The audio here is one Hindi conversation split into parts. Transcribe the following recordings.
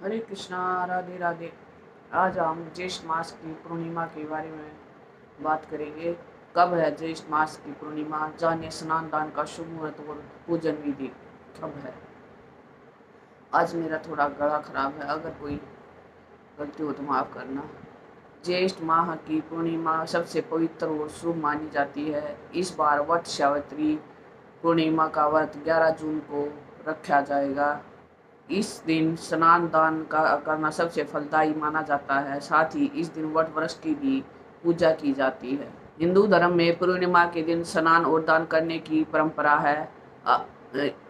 हरे कृष्णा, राधे राधे। आज हम ज्येष्ठ मास की पूर्णिमा के बारे में बात करेंगे। कब है ज्येष्ठ मास की पूर्णिमा? जानिए स्नान दान का शुभ मुहूर्त और पूजन विधि कब है। आज मेरा थोड़ा गला खराब है, अगर कोई गलती हो तो माफ करना। ज्येष्ठ माह की पूर्णिमा सबसे पवित्र और शुभ मानी जाती है। इस बार वट सावित्री पूर्णिमा का व्रत 11 जून को रखा जाएगा। इस दिन स्नान दान का करना सबसे फलदायी माना जाता है। साथ ही इस दिन वट वृक्ष की भी पूजा की जाती है। हिंदू धर्म में पूर्णिमा के दिन स्नान और दान करने की परंपरा है।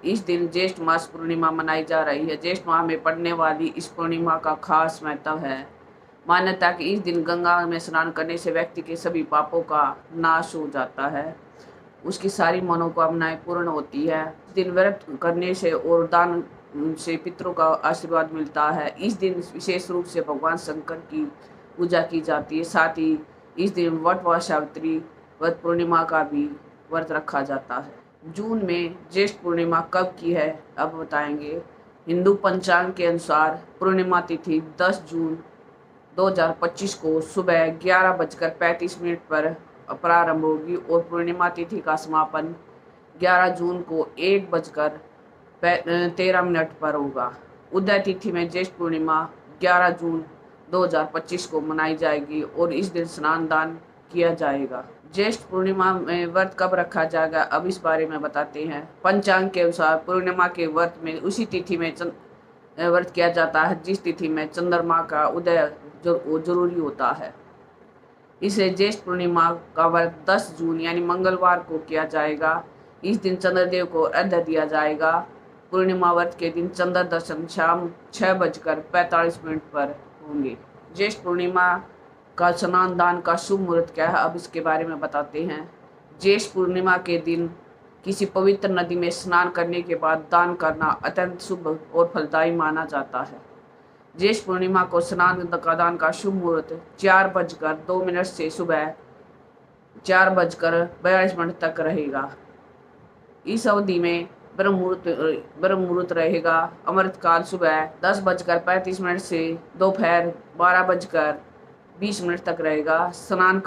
इस दिन ज्येष्ठ मास पूर्णिमा मनाई जा रही है। ज्येष्ठ माह में पड़ने वाली इस पूर्णिमा का खास महत्व है। मान्यता है कि इस दिन गंगा में स्नान करने से व्यक्ति के सभी पापों का नाश हो जाता है, उसकी सारी मनोकामनाएं पूर्ण होती है। इस दिन व्रत करने से और दान से पितरों का आशीर्वाद मिलता है। इस दिन विशेष रूप से भगवान शंकर की पूजा की जाती है। साथ ही इस दिन वट व सावित्री व्रत पूर्णिमा का भी व्रत रखा जाता है। जून में ज्येष्ठ पूर्णिमा कब की है, अब बताएंगे। हिंदू पंचांग के अनुसार पूर्णिमा तिथि 10 जून 2025 को सुबह 11:35 पर प्रारंभ होगी और पूर्णिमा तिथि का समापन 11 जून को 1:13 पर होगा। उदय तिथि में ज्येष्ठ पूर्णिमा 11 जून 2025 को मनाई जाएगी और इस दिन स्नान दान किया जाएगा। ज्येष्ठ पूर्णिमा में व्रत कब रखा जाएगा, अब इस बारे में बताते हैं। पंचांग के अनुसार पूर्णिमा के व्रत में उसी तिथि में व्रत किया जाता है जिस तिथि में चंद्रमा का उदय जरूरी होता है। इसे ज्येष्ठ पूर्णिमा का व्रत 10 जून यानी मंगलवार को किया जाएगा। इस दिन चंद्रदेव को अर्घ्य दिया जाएगा। पूर्णिमा व्रत के दिन चंद्र दर्शन शाम 6:45 पर होंगे। ज्येष्ठ पूर्णिमा का स्नान दान का शुभ मुहूर्त क्या है, अब इसके बारे में बताते हैं। ज्येष्ठ पूर्णिमा के दिन किसी पवित्र नदी में स्नान करने के बाद दान करना अत्यंत शुभ और फलदायी माना जाता है। ज्येष्ठ पूर्णिमा को स्नान का दान का शुभ मुहूर्त 4:02 से सुबह 4:42 तक रहेगा। इस अवधि में ब्रह्म मुहूर्त रहेगा। अमृत काल सुबह 10:35 से दोपहर 12:20 तक रहेगा। स्नान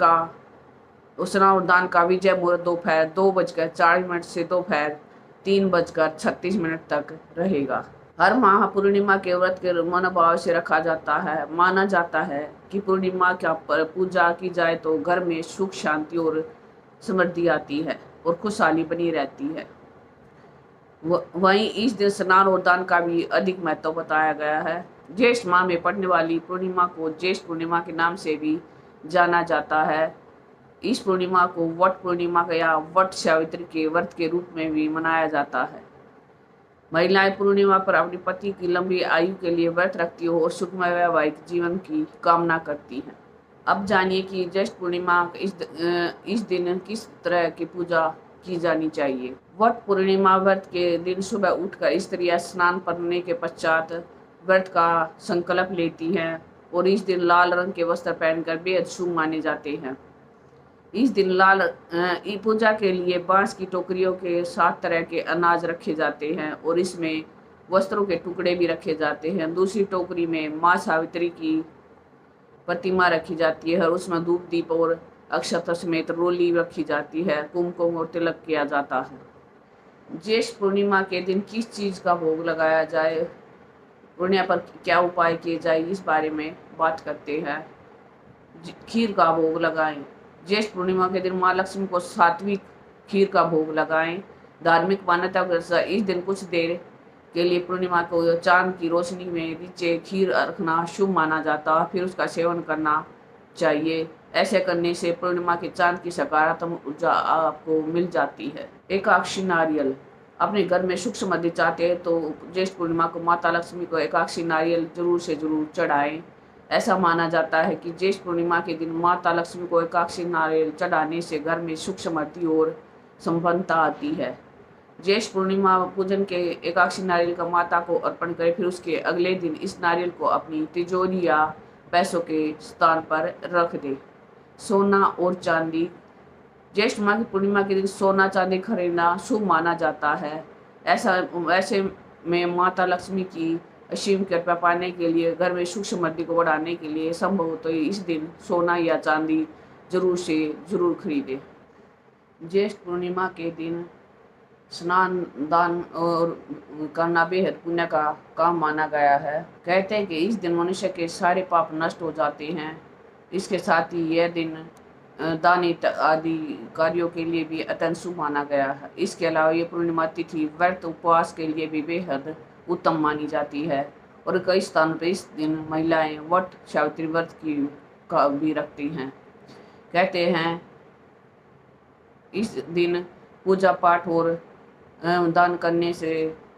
और दान का विजय मुहूर्त दोपहर 2:40 से दोपहर 3:36 तक रहेगा। हर माह पूर्णिमा के व्रत के मनोभाव से रखा जाता है। माना जाता है कि पूर्णिमा का पूजा की जाए तो घर में सुख शांति और समृद्धि आती है और खुशहाली बनी रहती है। वहीं इस दिन स्नान और दान का भी अधिक महत्व बताया गया है। ज्येष्ठ माह में पड़ने वाली पूर्णिमा को ज्येष्ठ पूर्णिमा के नाम से भी जाना जाता है। इस पूर्णिमा को वट पूर्णिमा या वट सावित्री के व्रत के रूप में भी मनाया जाता है। महिलाएं पूर्णिमा पर अपने पति की लंबी आयु के लिए व्रत रखती हो और सुखमय वैवाहिक जीवन की कामना करती हैं। अब जानिए कि ज्येष्ठ पूर्णिमा इस दिन किस तरह की पूजा की जानी चाहिए। वट पूर्णिमा व्रत के दिन सुबह उठकर स्त्रियां स्नान करने के पश्चात व्रत का संकल्प लेती हैं और इस दिन लाल रंग के वस्त्र पहनकर बेहद शुभ माने जाते हैं। इस दिन पूजा के लिए बांस की टोकरियों के 7 तरह के अनाज रखे जाते हैं और इसमें वस्त्रों के टुकड़े भी रखे जाते हैं। दूसरी टोकरी में माँ सावित्री की प्रतिमा रखी जाती है और उसमें धूप दीप और अक्षत समेत रोली रखी जाती है। कुमकुम और तिलक किया जाता है। ज्येष्ठ पूर्णिमा के दिन किस चीज का भोग लगाया जाए, पूर्णिमा पर क्या उपाय किए जाए, इस बारे में बात करते हैं। खीर का भोग लगाएं। ज्येष्ठ पूर्णिमा के दिन माँ लक्ष्मी को सात्विक खीर का भोग लगाएं। धार्मिक मान्यता के अनुसार इस दिन कुछ देर के लिए पूर्णिमा को चांद की रोशनी में नीचे खीर रखना शुभ माना जाता है, फिर उसका सेवन करना चाहिए। ऐसे करने से पूर्णिमा के चांद की सकारात्मक ऊर्जा आपको मिल जाती है। एकादशी नारियल। अपने घर में सुख समृद्धि चाहते हैं तो ज्येष्ठ पूर्णिमा को माता लक्ष्मी को एकादशी नारियल जरूर से जरूर चढ़ाएं। ऐसा माना जाता है कि ज्येष्ठ पूर्णिमा के दिन माता लक्ष्मी को एकादशी नारियल चढ़ाने से घर में सुख समृद्धि और संपन्नता आती है। ज्येष्ठ पूर्णिमा पूजन के एकादशी नारियल का माता को अर्पण करें, फिर उसके अगले दिन इस नारियल को अपनी तिजोरी या पैसों के स्थान पर रख दें। सोना और चांदी। ज्येष्ठ माह की पूर्णिमा के दिन सोना चांदी खरीदना शुभ माना जाता है। ऐसे में माता लक्ष्मी की असीम कृपा पाने के लिए, घर में सुख समृद्धि को बढ़ाने के लिए संभव हो तो इस दिन सोना या चांदी जरूर से जरूर खरीदे। ज्येष्ठ पूर्णिमा के दिन स्नान दान और करना बेहद पुण्य का काम माना गया है। कहते हैं कि इस दिन मनुष्य के सारे पाप नष्ट हो जाते हैं। इसके साथ ही यह दिन दान आदि कार्यों के लिए भी अत्यंत शुभ माना गया है। इसके अलावा ये पूर्णिमा तिथि व्रत उपवास के लिए भी बेहद उत्तम मानी जाती है और कई स्थानों पर इस दिन महिलाएं वट सावित्री व्रत की का भी रखती हैं। कहते हैं इस दिन पूजा पाठ और दान करने से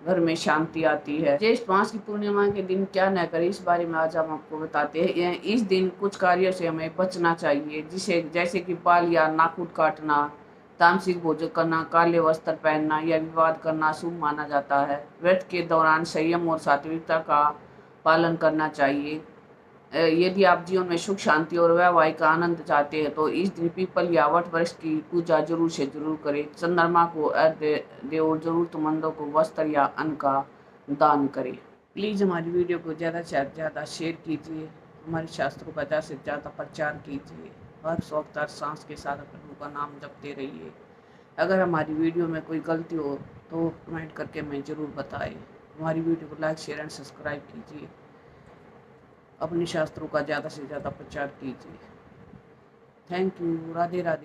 घर में शांति आती है। ज्येष्ठ मास की पूर्णिमा के दिन क्या न करें, इस बारे में आज हम आपको बताते हैं। इस दिन कुछ कार्यों से हमें बचना चाहिए, जिसे जैसे कि बाल या नाखून काटना, तामसिक भोजन करना, काले वस्त्र पहनना या विवाद करना शुभ माना जाता है। व्रत के दौरान संयम और सात्विकता का पालन करना चाहिए। यदि आप जीवन में सुख शांति और वैवाहिक आनंद चाहते हैं तो इस दिन पीपल या वट वृक्ष की पूजा जरूर से जरूर करें। चंद्रमा को अर्घ्य दें और जरूरतमंदों को वस्त्र या अन्न का दान करें। प्लीज़ हमारी वीडियो को ज़्यादा से ज़्यादा शेयर कीजिए, हमारे शास्त्रों का ज़्यादा से ज़्यादा प्रचार कीजिए। हर वक्त हर सांस के साथ प्रभु का नाम जपते रहिए। अगर हमारी वीडियो में कोई गलती हो तो कमेंट करके हमें ज़रूर बताएं। हमारी वीडियो को लाइक शेयर एंड सब्सक्राइब कीजिए। अपने शास्त्रों का ज़्यादा से ज़्यादा प्रचार कीजिए। Thank you. राधे राधे।